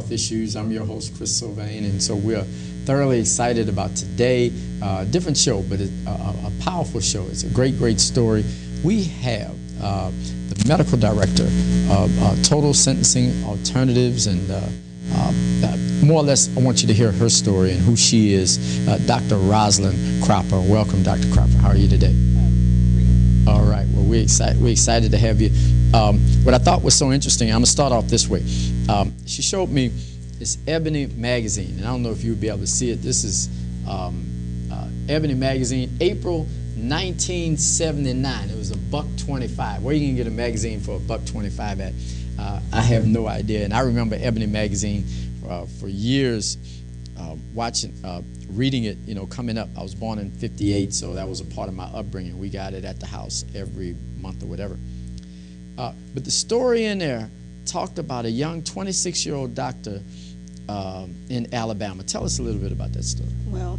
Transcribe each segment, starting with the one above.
Health Issues. I'm your host, Chris Sylvain, and so we're thoroughly excited about today. Different show, but a powerful show. It's a great, great story. We have the medical director of Total Sentencing Alternatives, and more or less, I want you to hear her story and who she is, Dr. Rosalind Cropper. Welcome, Dr. Cropper. How are you today? All right. Well, we're excited to have you. What I thought was so interesting, I'm going to start off this way. She showed me this Ebony magazine, and I don't know if you'll be able to see it. This is Ebony magazine, April 1979. It was $1.25. Where you can get a magazine for $1.25 at? I have no idea. And I remember Ebony magazine for years, reading it, coming up. I was born in '58, so that was a part of my upbringing. We got it at the house every month or whatever. But the story in there talked about a young 26-year-old doctor in Alabama. Tell us a little bit about that story. Well,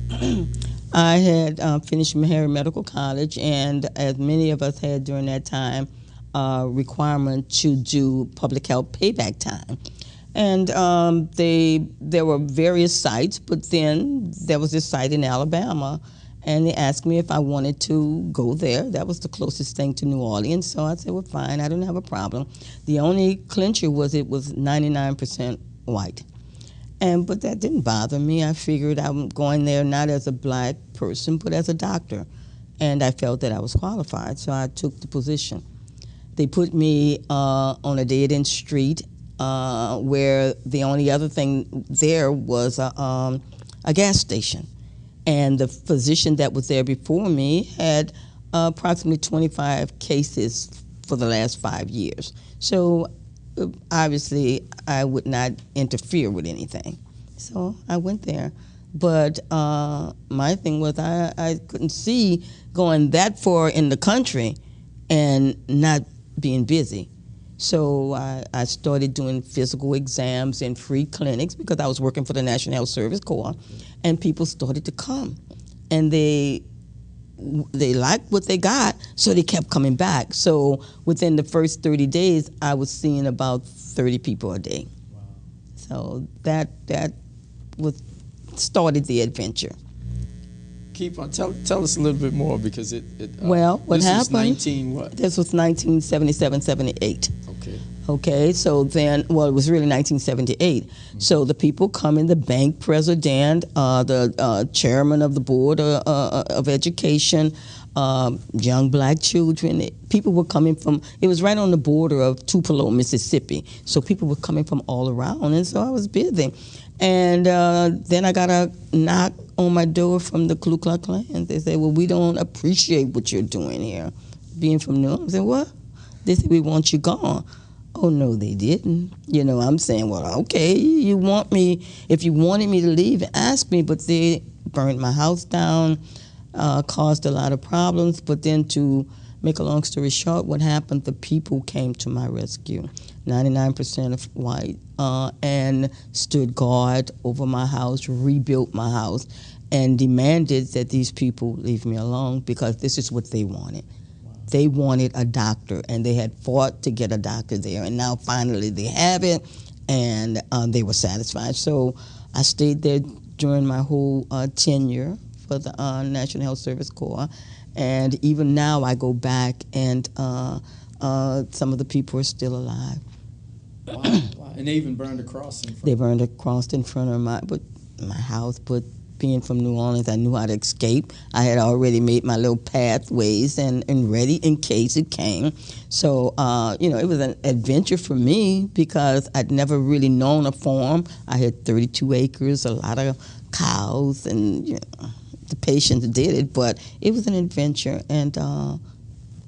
I had finished Meharry Medical College, and as many of us had during that time, requirement to do public health payback time. And there were various sites, but then there was this site in Alabama, and they asked me if I wanted to go there. That was the closest thing to New Orleans, so I said, well, fine, I don't have a problem. The only clincher was it was 99% white. But that didn't bother me. I figured I'm going there not as a black person, but as a doctor. And I felt that I was qualified, so I took the position. They put me on a dead-end street where the only other thing there was a gas station. And the physician that was there before me had approximately 25 cases for the last 5 years. So obviously I would not interfere with anything. So I went there. But my thing was I couldn't see going that far in the country and not being busy. So I started doing physical exams in free clinics because I was working for the National Health Service Corps, and people started to come. And they liked what they got, so they kept coming back. So within the first 30 days, I was seeing about 30 people a day. Wow. So that started the adventure. Keep on. Tell us a little bit more, because well, what this happened? This was 1977, 78. Okay. Okay, so then, well, it was really 1978. Mm-hmm. So the people come in, the bank president, the chairman of the board of education, young black children. People were coming from, it was right on the border of Tupelo, Mississippi. So people were coming from all around, and so I was busy. And then I got a knock on my door from the Ku Klux Klan. They said, well, we don't appreciate what you're doing here. Being from New Orleans. I said, what? They said, we want you gone. Oh, no, they didn't. I'm saying, well, okay, you want me, if you wanted me to leave, ask me, but they burned my house down, caused a lot of problems. But then, to make a long story short, what happened, the people came to my rescue, 99% of white, and stood guard over my house, rebuilt my house, and demanded that these people leave me alone, because this is what they wanted. Wow. They wanted a doctor, and they had fought to get a doctor there, and now finally they have it, and they were satisfied. So I stayed there during my whole tenure for the National Health Service Corps, and even now I go back, and some of the people are still alive. Wow, wow. And they even burned a cross in front. They burned a cross in front of my house, but being from New Orleans, I knew how to escape. I had already made my little pathways and ready in case it came. So, it was an adventure for me, because I'd never really known a farm. I had 32 acres, a lot of cows, and the patients did it, but it was an adventure, and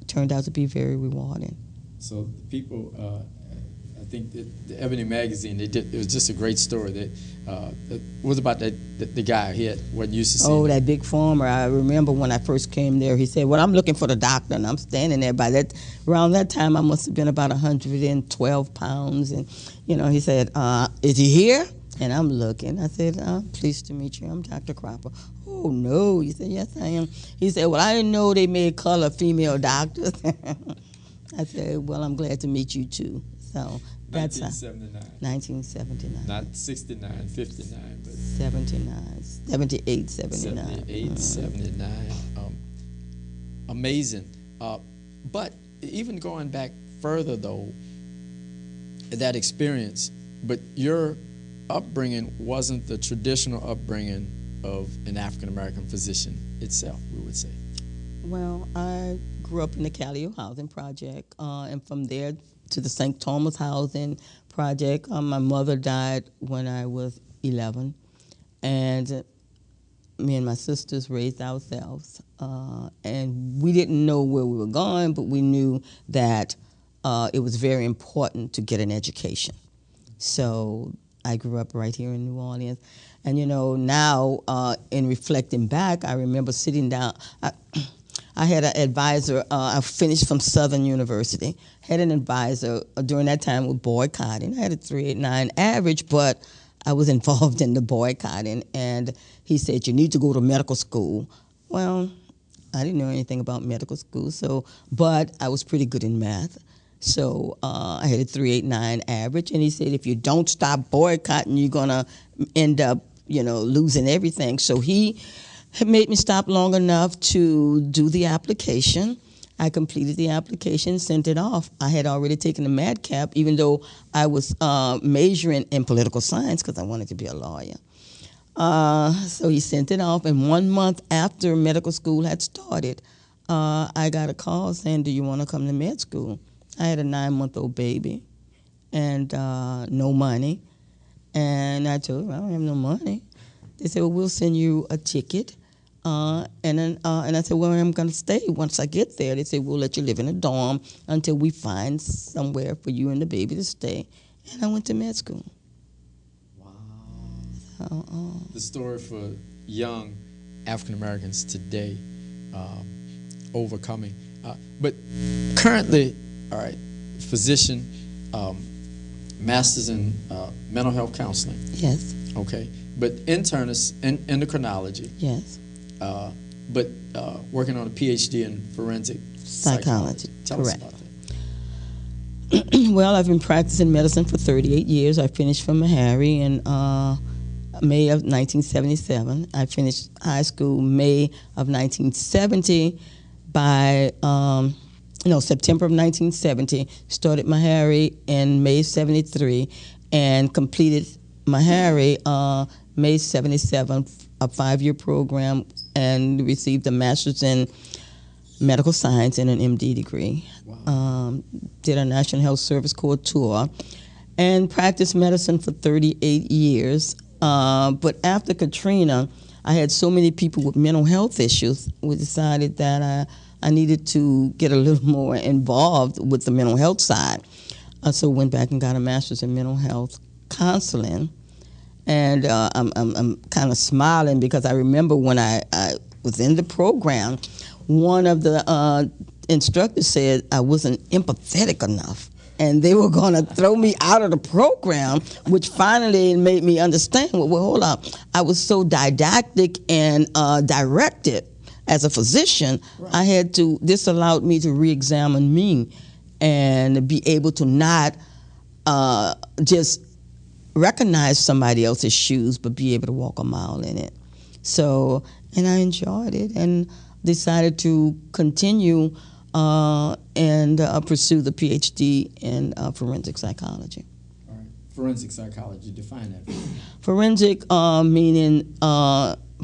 turned out to be very rewarding. So the people, I think that the Ebony magazine, it was just a great story. It was about the guy he wasn't used to seeing. Oh, that big farmer. I remember when I first came there, he said, well, I'm looking for the doctor, and I'm standing there. Around that time, I must have been about 112 pounds, and he said, is he here? And I'm looking. I said, pleased to meet you. I'm Dr. Cropper. Oh, no. He said, yes, I am. He said, well, I didn't know they made color female doctors. I said, well, I'm glad to meet you, too. So that's 1979. 1979. Not 69, 59, but 79, 78, 79. 78, 79. Amazing. But even going back further, though, that experience, but your upbringing wasn't the traditional upbringing of an African-American physician itself, we would say. Well, I grew up in the Callio Housing Project, and from there to the St. Thomas Housing Project. My mother died when I was 11, and me and my sisters raised ourselves. And we didn't know where we were going, but we knew that it was very important to get an education. So I grew up right here in New Orleans. And, you know, now in reflecting back, I remember sitting down. I had an advisor. I finished from Southern University. Had an advisor during that time with boycotting. I had a 3.89 average, but I was involved in the boycotting. And he said, you need to go to medical school. Well, I didn't know anything about medical school, but I was pretty good in math. So I had a 3.89 average. And he said, if you don't stop boycotting, you're going to end up, you know, losing everything. So he had made me stop long enough to do the application. I completed the application, sent it off. I had already taken the MADCAP, even though I was majoring in political science because I wanted to be a lawyer. So he sent it off, and 1 month after medical school had started, I got a call saying, do you want to come to med school? I had a 9-month-old baby and no money. And I told them, I don't have no money. They said, well, we'll send you a ticket. And I said, well, I'm going to stay once I get there. They said, we'll let you live in a dorm until we find somewhere for you and the baby to stay. And I went to med school. Wow. So, the story for young African Americans today, overcoming. But currently, all right, physician, master's in mental health counseling. yes, Okay, but internist in endocrinology. yes. But working on a PhD in forensic Psychology. Tell Correct. us about that. Well, I've been practicing medicine for 38 years. I finished from Meharry in May of 1977. I finished high school May of 1970. By September of 1970, started Meharry in May 73, and completed Meharry May 77, a 5-year program, and received a master's in medical science and an MD degree. Wow. Did a National Health Service Corps tour, and practiced medicine for 38 years. But after Katrina, I had so many people with mental health issues, we decided that I needed to get a little more involved with the mental health side. So went back and got a master's in mental health counseling. And I'm kind of smiling because I remember when I was in the program, one of the instructors said I wasn't empathetic enough, and they were going to throw me out of the program, which finally made me understand, well, hold up. I was so didactic and directed as a physician, right. This allowed me to re-examine me and be able to not just recognize somebody else's shoes, but be able to walk a mile in it. So, and I enjoyed it and decided to continue and pursue the PhD in forensic psychology. All right. Forensic psychology, define that. Forensic meaning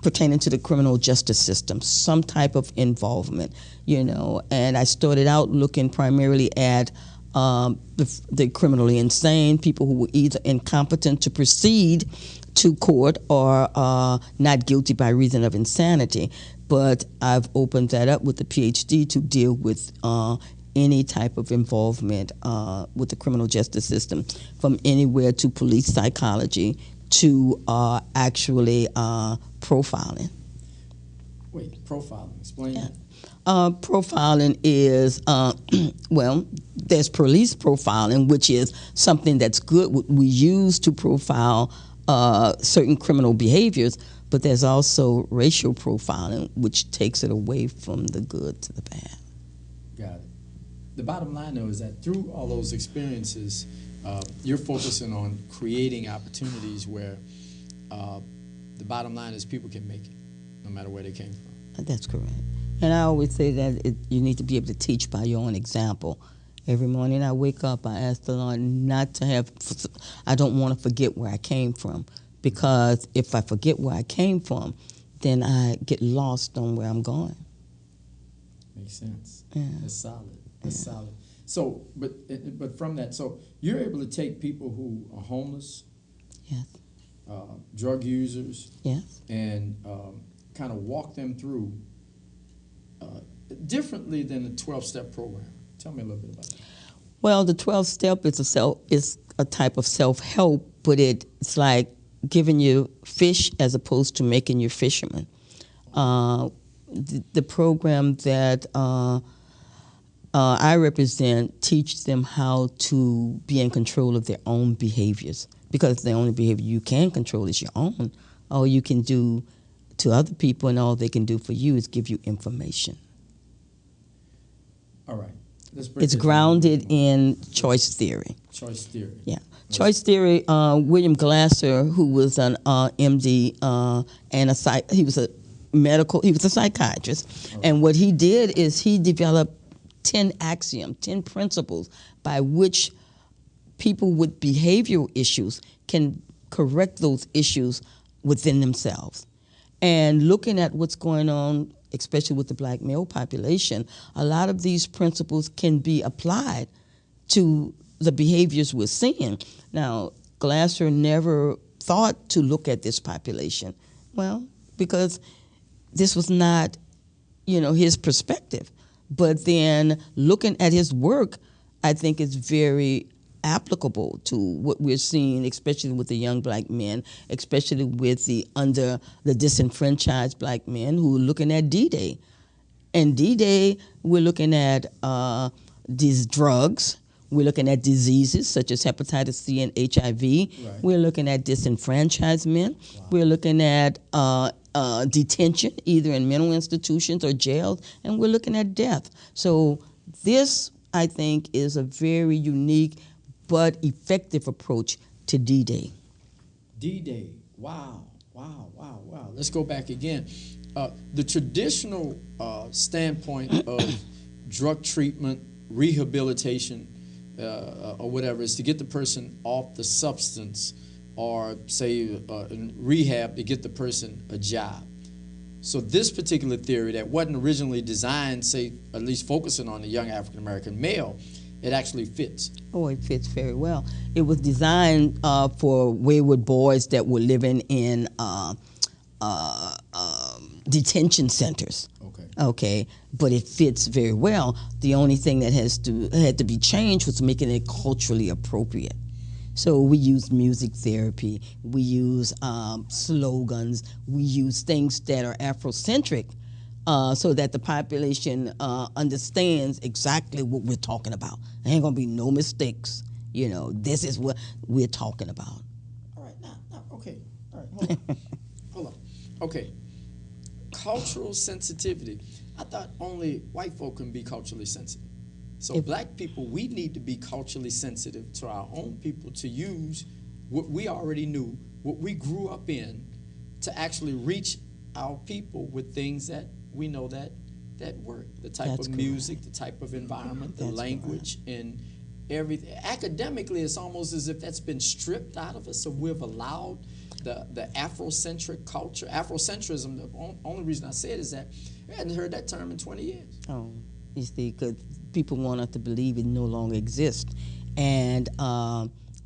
pertaining to the criminal justice system, some type of involvement, you know. And I started out looking primarily at the criminally insane, people who were either incompetent to proceed to court or not guilty by reason of insanity. But I've opened that up with the PhD to deal with any type of involvement with the criminal justice system, from anywhere to police psychology to actually profiling. Wait, profiling, explain that. Profiling is, well, there's police profiling, which is something that's good, we use to profile certain criminal behaviors, but there's also racial profiling, which takes it away from the good to the bad. Got it. The bottom line, though, is that through all those experiences, you're focusing on creating opportunities where the bottom line is people can make it, no matter where they came from. That's correct. And I always say that you need to be able to teach by your own example. Every morning I wake up, I ask the Lord not to have, I don't want to forget where I came from, because if I forget where I came from, then I get lost on where I'm going. Makes sense. Yeah. That's solid. That's solid. So, but from that, so you're able to take people who are homeless, Yes. Drug users, Yes. and kind of walk them through differently than the 12-step program. Tell me a little bit about that. Well, the 12-step is a type of self-help, but it's like giving you fish as opposed to making you fishermen. The program that I represent teaches them how to be in control of their own behaviors, because the only behavior you can control is your own. All you can do to other people and all they can do for you is give you information. All right. It's grounded in choice theory. Choice theory. Yeah. Choice theory, William Glasser, who was an MD and he was a psychiatrist. Okay. And what he did is he developed 10 axioms, 10 principles by which people with behavioral issues can correct those issues within themselves. And looking at what's going on, especially with the black male population, a lot of these principles can be applied to the behaviors we're seeing. Now, Glasser never thought to look at this population, well, because this was not, his perspective. But then looking at his work, I think is very applicable to what we're seeing, especially with the young black men, especially with the disenfranchised black men who are looking at D-Day. And D-Day, we're looking at these drugs. We're looking at diseases such as hepatitis C and HIV. Right. We're looking at disenfranchisement. Wow. We're looking at detention, either in mental institutions or jails, and we're looking at death. So this, I think, is a very unique but effective approach to D-Day. D-Day, wow. Let's go back again. The traditional standpoint of drug treatment, rehabilitation, or whatever, is to get the person off the substance, or say in rehab to get the person a job. So this particular theory that wasn't originally designed, say, at least focusing on the young African-American male, it actually fits. Oh, it fits very well. It was designed for wayward boys that were living in detention centers. Okay, but it fits very well. The only thing that had to be changed was making it culturally appropriate. So we use music therapy, we use slogans, we use things that are Afrocentric, so that the population understands exactly what we're talking about. There ain't gonna be no mistakes. This is what we're talking about. All right, now, okay. All right, hold on. Okay, cultural sensitivity. I thought only white folk can be culturally sensitive. So black people, we need to be culturally sensitive to our own people, to use what we already knew, what we grew up in, to actually reach our people with things that we know that work. The type of music, the type of environment, the language, and everything. Academically, it's almost as if that's been stripped out of us, so we've allowed the Afrocentric culture. Afrocentrism, the only reason I say it is that I hadn't heard that term in 20 years. Oh, you see, because people want us to believe it no longer exists. And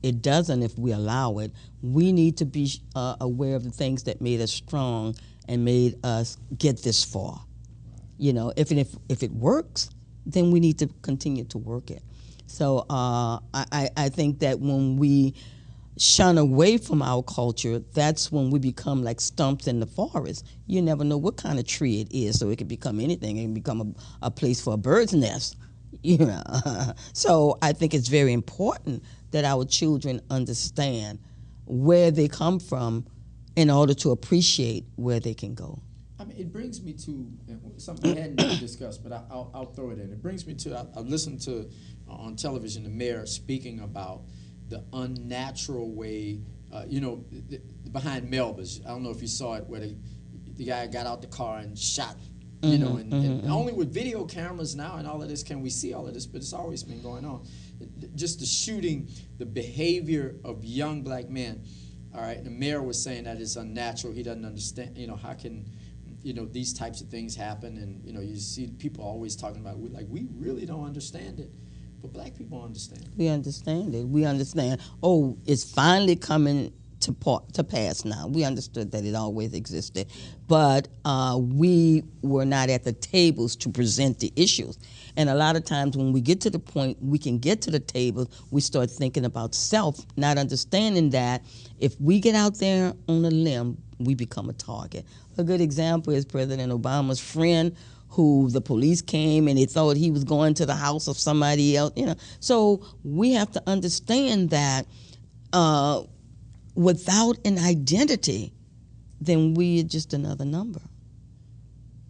it doesn't if we allow it. We need to be aware of the things that made us strong and made us get this far. If it works, then we need to continue to work it. So I think that when we shun away from our culture, that's when we become like stumps in the forest. You never know what kind of tree it is, so it can become anything. It can become a place for a bird's nest. So I think it's very important that our children understand where they come from in order to appreciate where they can go. I mean, it brings me to something we hadn't discussed, but I'll throw it in. It brings me to, I listened to on television the mayor speaking about the unnatural way, behind Melba's. I don't know if you saw it, where the guy got out the car and shot, and only with video cameras now and all of this can we see all of this, but it's always been going on. Just the shooting, the behavior of young black men. All right, the mayor was saying that it's unnatural. He doesn't understand, how can, these types of things happen, and, you see people always talking about, we really don't understand it. But black people understand. We understand it. We understand, it's finally coming to pass now. We understood that it always existed, but we were not at the tables to present the issues. And a lot of times when we get to the point we can get to the table, we start thinking about self, not understanding that if we get out there on a limb, we become a target. A good example is President Obama's friend, who the police came and they thought he was going to the house of somebody else. So we have to understand that without an identity, then we're just another number.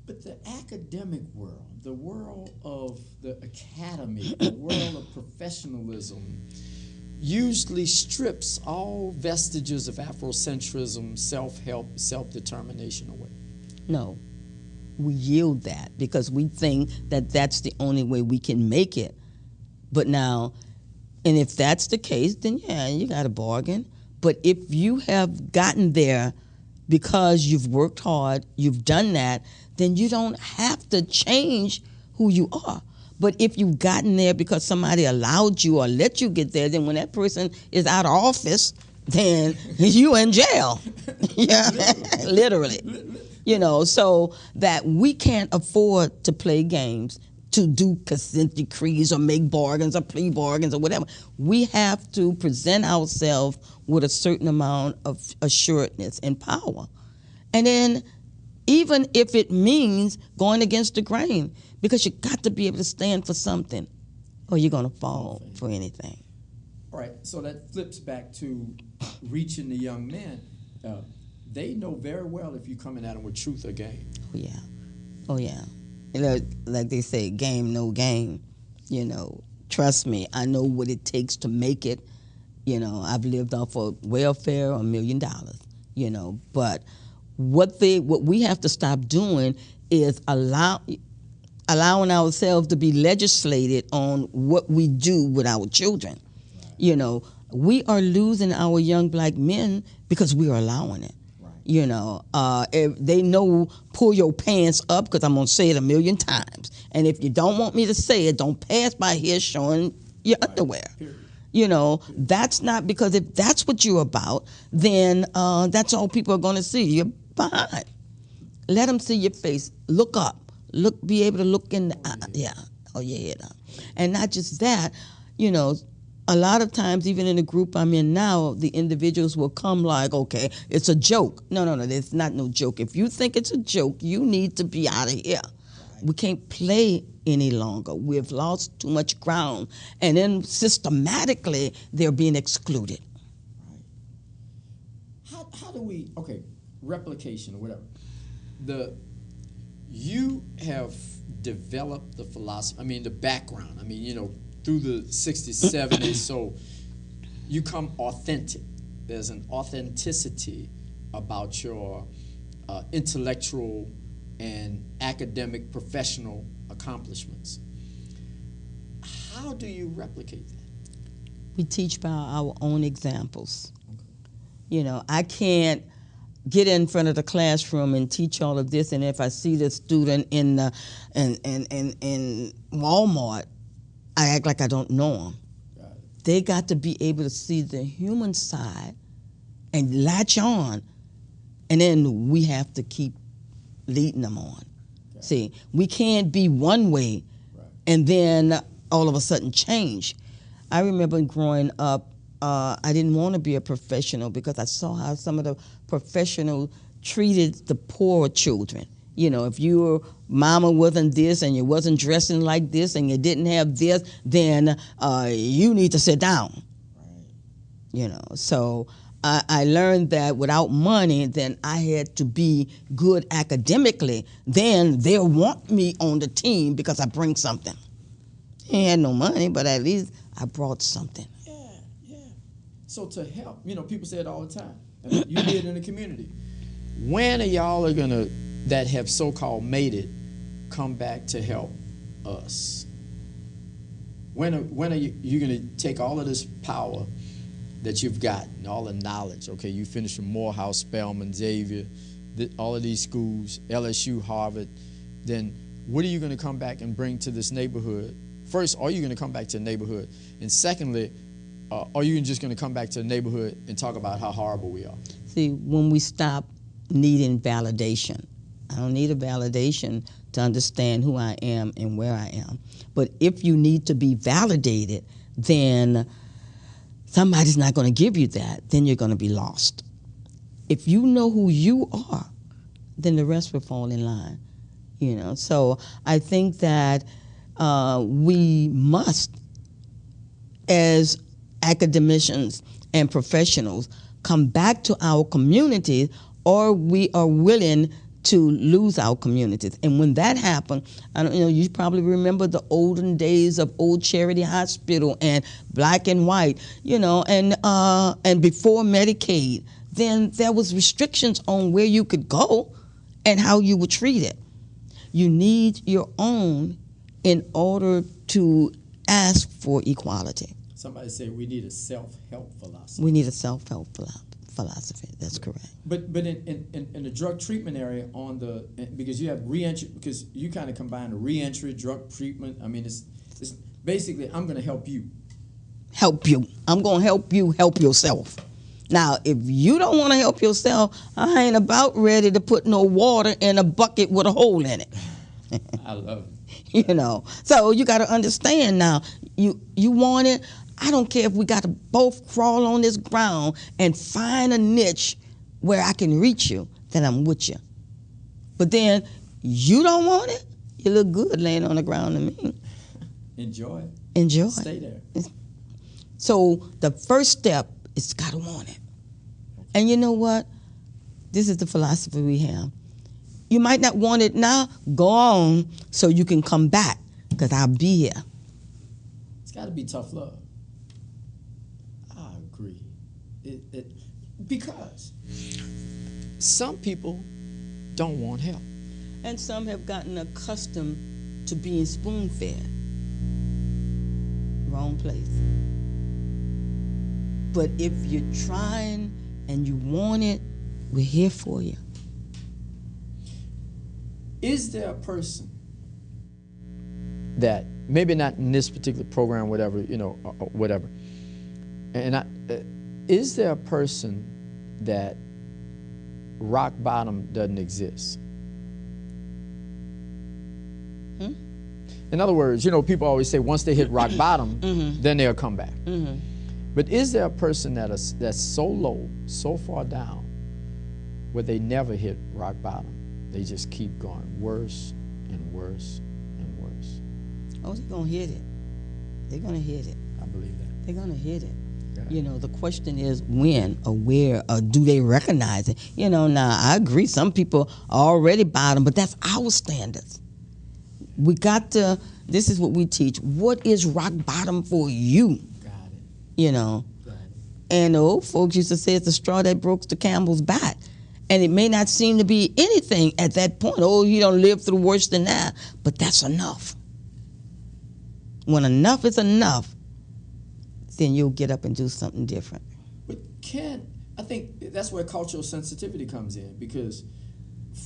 But the academic world, the world of the academy, the world of professionalism, usually strips all vestiges of Afrocentrism, self-help, self-determination away. No, we yield that because we think that that's the only way we can make it. But now, and if that's the case, then yeah, you got a bargain. But if you have gotten there because you've worked hard, you've done that, then you don't have to change who you are. But if you've gotten there because somebody allowed you or let you get there, then when that person is out of office, then you in jail. Yeah, literally. So that we can't afford to play games, to do consent decrees or make bargains or plea bargains or whatever. We have to present ourselves with a certain amount of assuredness and power. And then even if it means going against the grain, because you got to be able to stand for something or you're going to fall for anything. All right, so that flips back to reaching the young men. They know very well if you're coming at them with truth or game. Oh, yeah. Like they say, game, no game. Trust me, I know what it takes to make it. I've lived off of welfare, $1 million, but what we have to stop doing is allowing ourselves to be legislated on what we do with our children. Right. We are losing our young black men because we are allowing it. Right. If they know, pull your pants up, because I'm going to say it 1,000,000 times. And if you don't want me to say it, don't pass by here showing your underwear. Period. That's not, because if that's what you're about, then that's all people are going to see. You're behind. Let them see your face. Look up. Be able to look in the eye. Hold your head up. And not just that, a lot of times, even in the group I'm in now, the individuals will come like, okay, it's a joke. No, it's not no joke. If you think it's a joke, you need to be out of here. Right. We can't play any longer. We've lost too much ground. And then systematically, they're being excluded. Right. How do we, replication or whatever. You have developed the philosophy, the background. Through the 60s, 70s, so you come authentic. There's an authenticity about your intellectual and academic professional accomplishments. How do you replicate that? We teach by our own examples. Okay. I can't get in front of the classroom and teach all of this, and if I see the student in Walmart, I act like I don't know them. They got to be able to see the human side and latch on, and then we have to keep leading them on. See, we can't be one way and then all of a sudden change. I remember growing up, I didn't want to be a professional because I saw how some of the professionals treated the poor children. If your mama wasn't this and you wasn't dressing like this and you didn't have this, then you need to sit down. Right. So I learned that without money, then I had to be good academically. Then they'll want me on the team because I bring something. I had no money, but at least I brought something. Yeah. So to help, people say it all the time. You live in the community. When are y'all gonna, that have so-called made it, come back to help us? When are you gonna take all of this power that you've gotten, all the knowledge? Okay, you finished from Morehouse, Spelman, Xavier, all of these schools, LSU, Harvard. Then what are you gonna come back and bring to this neighborhood? First, are you gonna come back to the neighborhood? And secondly, are you just gonna come back to the neighborhood and talk about how horrible we are? See, when we stop needing validation, I don't need a validation to understand who I am and where I am. But if you need to be validated, then somebody's not going to give you that. Then you're going to be lost. If you know who you are, then the rest will fall in line. So I think that we must, as academicians and professionals, come back to our communities, or we are willing to lose our communities. And when that happened, you probably remember the olden days of Old Charity Hospital and black and white, and before Medicaid, then there was restrictions on where you could go and how you were treated. You need your own in order to ask for equality. Somebody said we need a self-help philosophy. We need a self-help philosophy. That's correct. But in the drug treatment area, because you have reentry, because you kind of combine the reentry, drug treatment. I mean, it's basically, I'm going to help you. Help you. I'm going to help you help yourself. Now, if you don't want to help yourself, I ain't about ready to put no water in a bucket with a hole in it. I love it. So you got to understand now. You want it. I don't care if we got to both crawl on this ground and find a niche where I can reach you, then I'm with you. But then you don't want it, you look good laying on the ground to me. Enjoy it. Enjoy. Stay there. So the first step is got to want it. Okay. And you know what? This is the philosophy we have. You might not want it now, go on so you can come back, because I'll be here. It's got to be tough love. Agree. Because some people don't want help. And some have gotten accustomed to being spoon-fed. Wrong place. But if you're trying and you want it, we're here for you. Is there a person that, maybe not in this particular program, whatever, whatever, is there a person that rock bottom doesn't exist? In other words, people always say once they hit rock bottom, then they'll come back. But is there a person that's so low, so far down, where they never hit rock bottom? They just keep going worse and worse and worse. Oh, they're going to hit it. They're going to hit it. I believe that. They're going to hit it. The question is when or where, or do they recognize it? Now I agree, some people are already bottom, but that's our standards. We got to, this is what we teach. What is rock bottom for you? Got it. Got it. And the old folks used to say it's the straw that broke the camel's back. And it may not seem to be anything at that point. Oh, you don't live through worse than that. But that's enough. When enough is enough, then you'll get up and do something different. But I think that's where cultural sensitivity comes in, because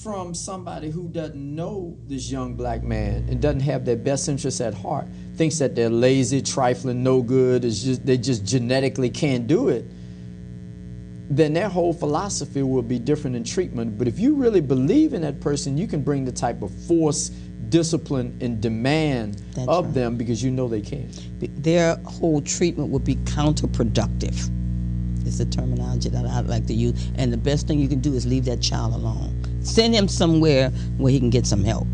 from somebody who doesn't know this young black man and doesn't have their best interests at heart, thinks that they're lazy, trifling, no good, they just genetically can't do it, then their whole philosophy will be different in treatment. But if you really believe in that person, you can bring the type of force, discipline, and demand of them, because you know they can. Their whole treatment would be counterproductive. It's the terminology that I like to use. And the best thing you can do is leave that child alone. Send him somewhere where he can get some help.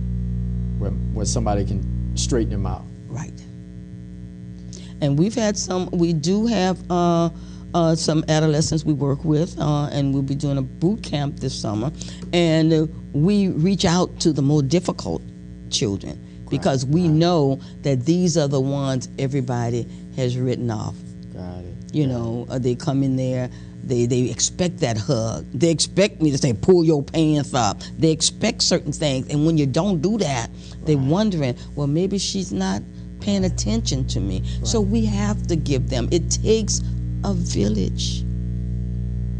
Where somebody can straighten him out. Right. And we do have some adolescents we work with, and we'll be doing a boot camp this summer. And we reach out to the more difficult children, because we know that these are the ones everybody has written off. Got it. You know, they come in there, they expect that hug. They expect me to say, pull your pants up. They expect certain things. And when you don't do that, they're wondering, well, maybe she's not paying attention to me. Right. So we have to give them. It takes a village.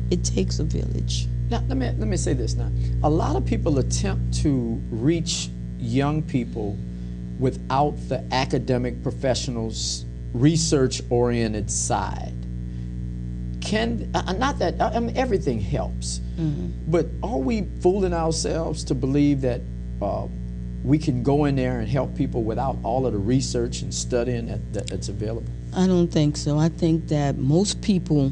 It takes a village. Now, let me say this now. A lot of people attempt to reach young people without the academic professionals' research-oriented side. Not that, I mean, everything helps, but are we fooling ourselves to believe that we can go in there and help people without all of the research and studying that's available? I don't think so. I think that most people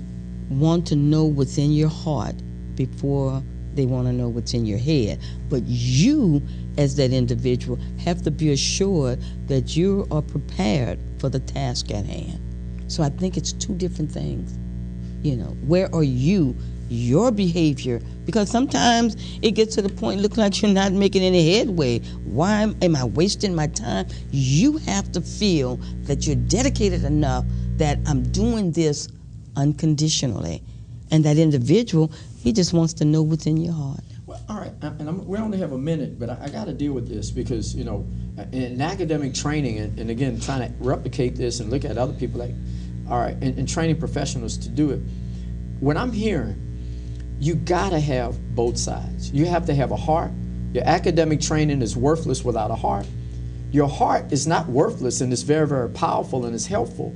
want to know what's in your heart before they want to know what's in your head. But you, as that individual, have to be assured that you are prepared for the task at hand. So I think it's two different things. You know, where are you, your behavior? Because sometimes it gets to the point, look like you're not making any headway. Why am I wasting my time? You have to feel that you're dedicated enough that I'm doing this unconditionally. And that individual, he just wants to know what's in your heart. Well, all right, and we only have a minute, but I got to deal with this because, you know, in academic training, and again, trying to replicate this and look at other people, like, all right, and training professionals to do it. What I'm hearing, you got to have both sides. You have to have a heart. Your academic training is worthless without a heart. Your heart is not worthless, and it's very, very powerful and it's helpful.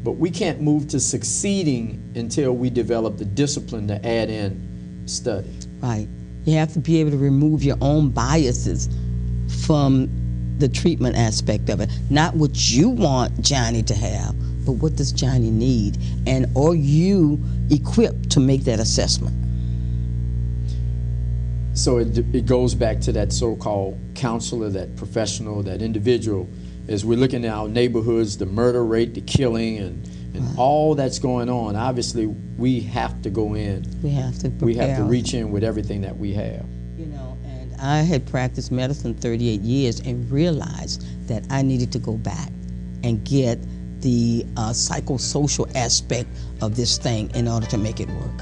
But we can't move to succeeding until we develop the discipline to add in study. Right. You have to be able to remove your own biases from the treatment aspect of it. Not what you want Johnny to have, but what does Johnny need? And are you equipped to make that assessment? So it goes back to that so-called counselor, that professional, that individual. As we're looking at our neighborhoods, the murder rate, the killing, and all that's going on, obviously we have to go in. We have to prepare. We have to reach in with everything that we have. You know, and I had practiced medicine 38 years and realized that I needed to go back and get the psychosocial aspect of this thing in order to make it work.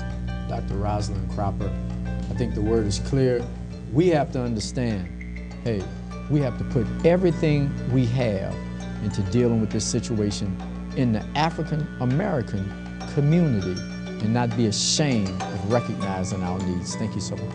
Dr. Rosalind Cropper, I think the word is clear. We have to understand, hey, we have to put everything we have into dealing with this situation in the African American community and not be ashamed of recognizing our needs. Thank you so much.